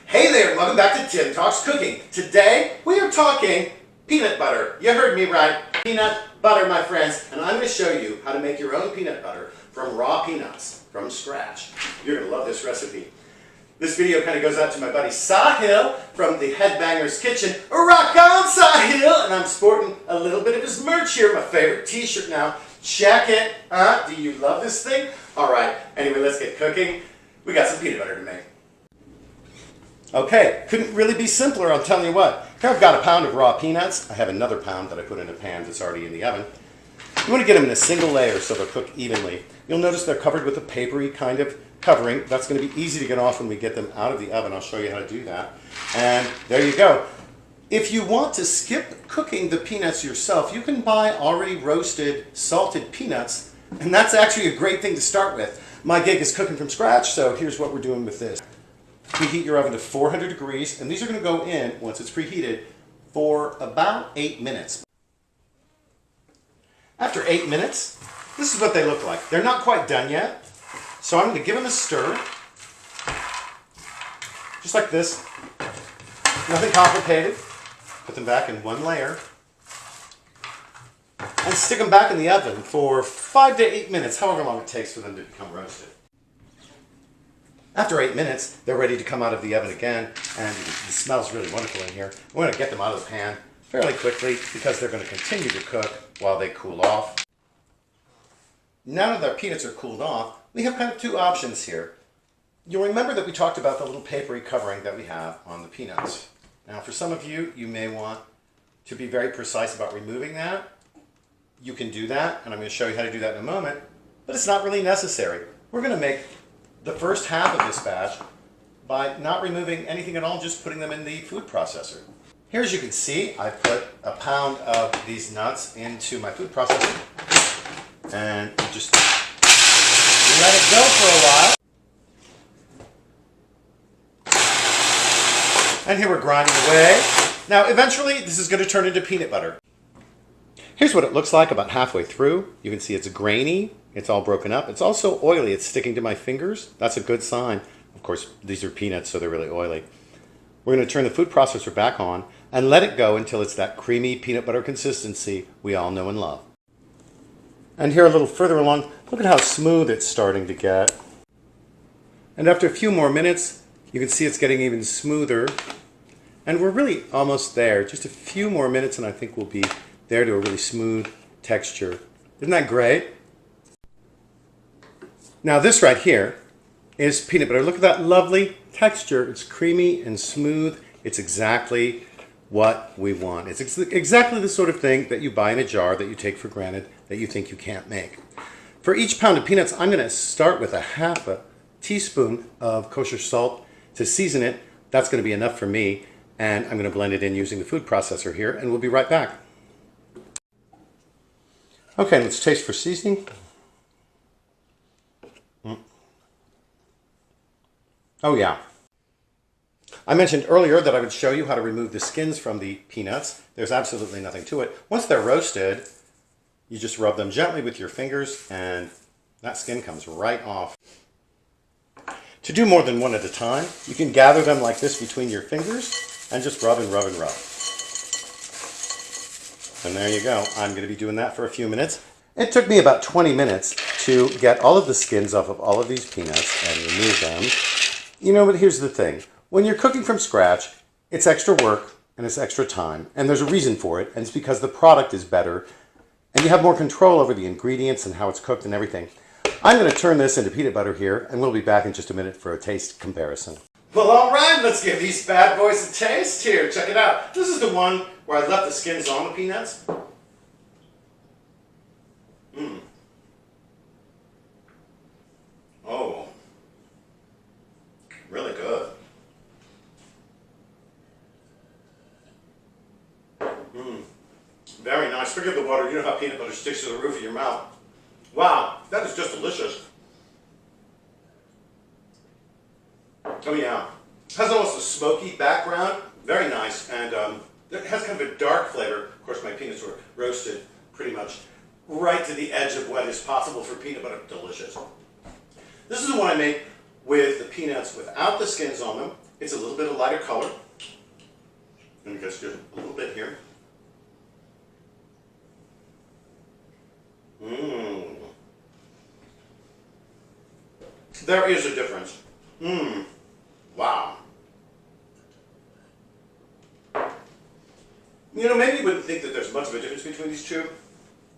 Hey there, welcome back to Tim Talks Cooking. Today we are talking peanut butter. You heard me right, peanut butter, my friends. And I'm going to show you how to make your own peanut butter from raw peanuts, from scratch. You're going to love this recipe. This video kind of goes out to my buddy Sahil from the Headbangers Kitchen. Rock on, Sahil! And I'm sporting a little bit of his merch here, my favorite t-shirt now. Check it. Do you love this thing? All right, anyway, let's get cooking. We got some peanut butter to make. Okay, couldn't really be simpler, I'll tell you what. Here I've got a pound of raw peanuts. I have another pound that I put in a pan that's already in the oven. You want to get them in a single layer so they'll cook evenly. You'll notice they're covered with a papery kind of covering. That's going to be easy to get off when we get them out of the oven. I'll show you how to do that. And there you go. If you want to skip cooking the peanuts yourself, you can buy already roasted, salted peanuts, and that's actually a great thing to start with. My gig is cooking from scratch, so here's what we're doing with this. Preheat your oven to 400 degrees, and these are going to go in, once it's preheated, for about 8 minutes. After 8 minutes, this is what they look like. They're not quite done yet, so I'm going to give them a stir, just like this. Nothing complicated. Put them back in one layer, and stick them back in the oven for 5 to 8 minutes, however long it takes for them to become roasted. After 8 minutes, they're ready to come out of the oven again, and it smells really wonderful in here. We're going to get them out of the pan fairly quickly because they're going to continue to cook while they cool off. Now that our peanuts are cooled off, we have kind of two options here. You'll remember that we talked about the little papery covering that we have on the peanuts. Now for some of you, you may want to be very precise about removing that. You can do that, and I'm going to show you how to do that in a moment, but it's not really necessary. We're going to make the first half of this batch by not removing anything at all, just putting them in the food processor. Here, as you can see, I put a pound of these nuts into my food processor, and you just let it go for a while. And here we're grinding away. Now, eventually, this is going to turn into peanut butter. Here's what it looks like about halfway through. You can see it's grainy. It's all broken up. It's also oily. It's sticking to my fingers. That's a good sign. Of course, these are peanuts, so they're really oily. We're going to turn the food processor back on and let it go until it's that creamy peanut butter consistency we all know and love. And here a little further along, look at how smooth it's starting to get. And after a few more minutes, you can see it's getting even smoother. And we're really almost there. Just a few more minutes and I think we'll be there to a really smooth texture. Isn't that great? Now this right here is peanut butter. Look at that lovely texture. It's creamy and smooth. It's exactly what we want. It's exactly the sort of thing that you buy in a jar that you take for granted that you think you can't make. For each pound of peanuts, I'm going to start with a half a teaspoon of kosher salt to season it. That's going to be enough for me. And I'm going to blend it in using the food processor here, and we'll be right back. Okay, let's taste for seasoning. Oh yeah. I mentioned earlier that I would show you how to remove the skins from the peanuts. There's absolutely nothing to it. Once they're roasted, you just rub them gently with your fingers and that skin comes right off. To do more than one at a time, you can gather them like this between your fingers and just rub and rub and rub. And there you go. I'm going to be doing that for a few minutes. It took me about 20 minutes to get all of the skins off of all of these peanuts and remove them. You know, but here's the thing. When you're cooking from scratch, it's extra work and it's extra time. And there's a reason for it, and it's because the product is better and you have more control over the ingredients and how it's cooked and everything. I'm going to turn this into peanut butter here, and we'll be back in just a minute for a taste comparison. Well, all right, let's give these bad boys a taste here. Check it out. This is the one where I left the skins on the peanuts. Oh, really good. Very nice. Forgive the water. You know how peanut butter sticks to the roof of your mouth. Wow, that is just delicious. Oh yeah. Has almost a smoky background. Very nice. And it has kind of a dark flavor. Of course, my peanuts were roasted pretty much right to the edge of what is possible for peanut butter. Delicious. This is the one I made with the peanuts without the skins on them. It's a little bit of lighter color. Let me just do a little bit here. There is a difference. Wow. You know, maybe you wouldn't think that there's much of a difference between these two,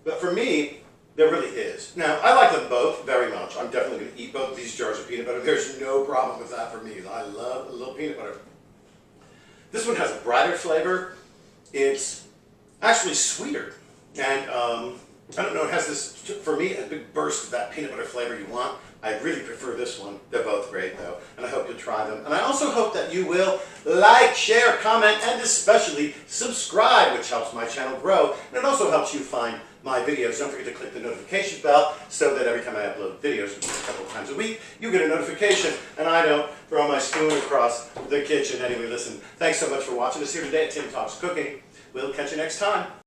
but for me, there really is. Now, I like them both very much. I'm definitely going to eat both of these jars of peanut butter. There's no problem with that for me. I love a little peanut butter. This one has a brighter flavor. It's actually sweeter. And I don't know, it has this, for me, a big burst of that peanut butter flavor you want. I really prefer this one. They're both great though, and I hope you'll try them. And I also hope that you will like, share, comment, and especially subscribe, which helps my channel grow, and it also helps you find my videos. Don't forget to click the notification bell so that every time I upload videos, which is a couple of times a week, you get a notification and I don't throw my spoon across the kitchen. Anyway, listen, thanks so much for watching us here today at Tim Talks Cooking. We'll catch you next time.